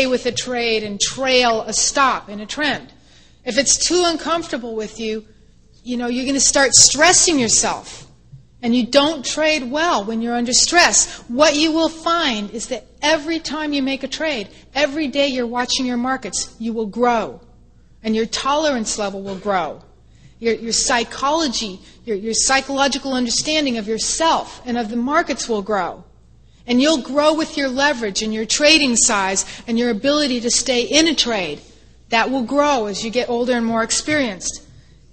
stay with a trade and trail a stop in a trend. If it's too uncomfortable with you, you're going to start stressing yourself. And you don't trade well when you're under stress. What you will find is that every time you make a trade, every day you're watching your markets, you will grow. And your tolerance level will grow. Your psychology, your psychological understanding of yourself and of the markets will grow. And you'll grow with your leverage and your trading size and your ability to stay in a trade. That will grow as you get older and more experienced.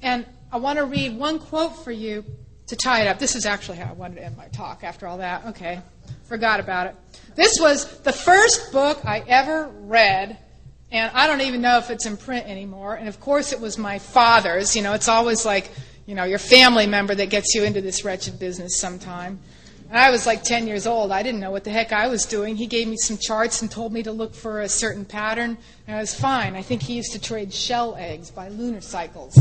And I want to read one quote for you to tie it up. This is actually how I wanted to end my talk after all that. Okay, forgot about it. This was the first book I ever read, and I don't even know if it's in print anymore. And of course it was my father's. It's always like, your family member that gets you into this wretched business sometime. And I was like 10 years old. I didn't know what the heck I was doing. He gave me some charts and told me to look for a certain pattern, and I was fine. I think he used to trade shell eggs by lunar cycles.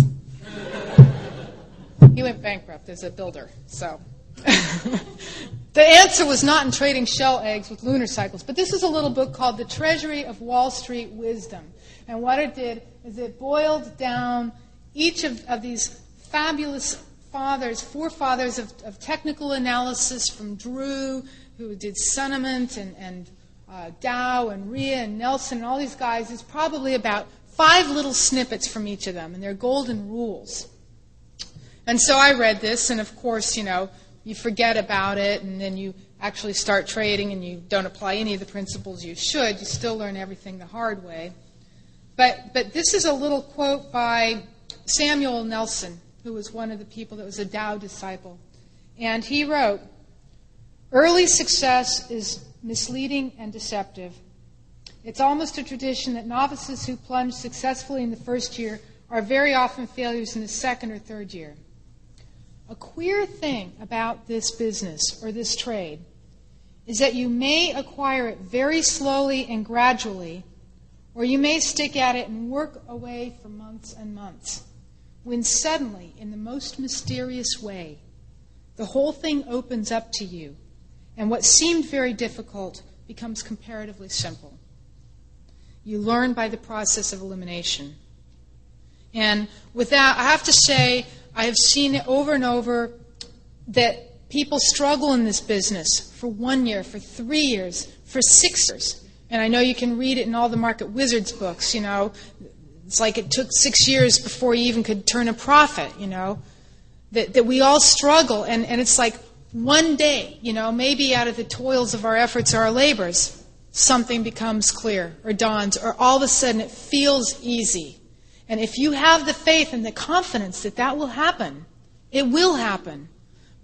He went bankrupt as a builder, so. The answer was not in trading shell eggs with lunar cycles, but this is a little book called The Treasury of Wall Street Wisdom. And what it did is it boiled down each of these fabulous forefathers of technical analysis, from Drew, who did Sentiment, and Dow and Rhea and Nelson and all these guys. There's probably about 5 little snippets from each of them, and they're golden rules. And so I read this, and of course, you forget about it, and then you actually start trading, and you don't apply any of the principles you should. You still learn everything the hard way. But this is a little quote by Samuel Nelson, who was one of the people that was a Dow disciple. And he wrote, "Early success is misleading and deceptive. It's almost a tradition that novices who plunge successfully in the first year are very often failures in the second or third year. A queer thing about this business or this trade is that you may acquire it very slowly and gradually, or you may stick at it and work away for months and months, when suddenly, in the most mysterious way, the whole thing opens up to you, and what seemed very difficult becomes comparatively simple. You learn by the process of elimination." And with that, I have to say, I have seen it over and over that people struggle in this business for 1 year, for 3 years, for 6 years. And I know you can read it in all the Market Wizards books, It's like it took 6 years before you even could turn a profit, That we all struggle, and it's like one day, maybe out of the toils of our efforts or our labors, something becomes clear or dawns, or all of a sudden it feels easy. And if you have the faith and the confidence that that will happen, it will happen.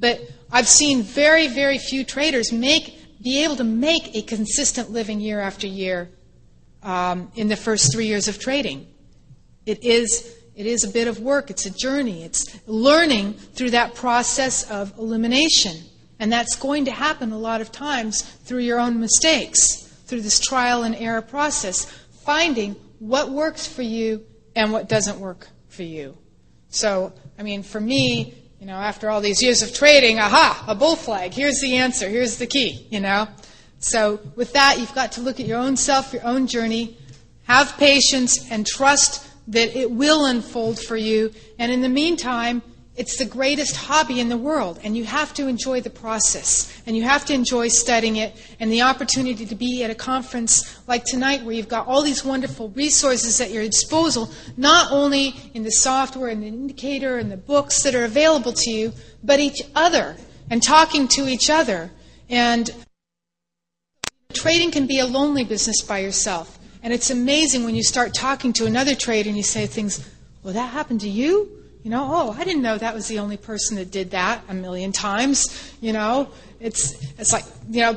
But I've seen very, very few traders be able to make a consistent living year after year in the first 3 years of trading. It is a bit of work. It's a journey. It's learning through that process of elimination. And that's going to happen a lot of times through your own mistakes, through this trial and error process, finding what works for you and what doesn't work for you. So, for me, after all these years of trading, a bull flag. Here's the answer. Here's the key, So with that, you've got to look at your own self, your own journey, have patience, and trust that it will unfold for you. And in the meantime, it's the greatest hobby in the world, and you have to enjoy the process, and you have to enjoy studying it, and the opportunity to be at a conference like tonight where you've got all these wonderful resources at your disposal, not only in the software and the indicator and the books that are available to you, but each other, and talking to each other. And trading can be a lonely business by yourself, and it's amazing when you start talking to another trader and you say things, "Well, that happened to you? I didn't know that was the only person that did that 1,000,000 times. It's like,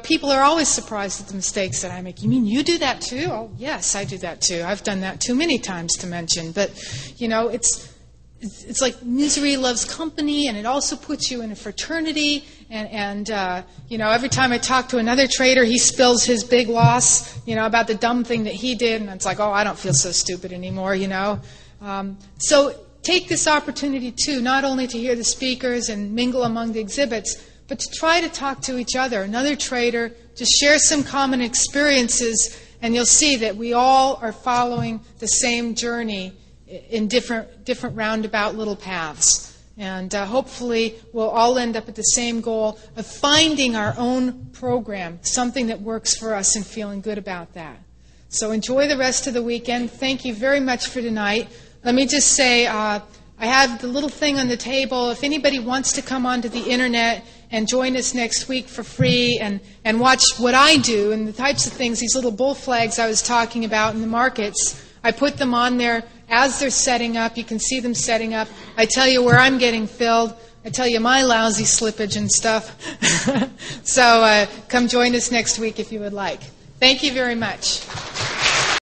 people are always surprised at the mistakes that I make. You mean you do that too? Oh, yes, I do that too. I've done that too many times to mention. But, it's like misery loves company, and it also puts you in a fraternity. And every time I talk to another trader, he spills his big loss, about the dumb thing that he did. And it's like, oh, I don't feel so stupid anymore, So take this opportunity, too, not only to hear the speakers and mingle among the exhibits, but to try to talk to each other, another trader, to share some common experiences, and you'll see that we all are following the same journey in different roundabout little paths. And hopefully we'll all end up at the same goal of finding our own program, something that works for us, and feeling good about that. So enjoy the rest of the weekend. Thank you very much for tonight. Let me just say, I have the little thing on the table. If anybody wants to come onto the internet and join us next week for free and watch what I do and the types of things, these little bull flags I was talking about in the markets, I put them on there as they're setting up. You can see them setting up. I tell you where I'm getting filled. I tell you my lousy slippage and stuff. So come join us next week if you would like. Thank you very much.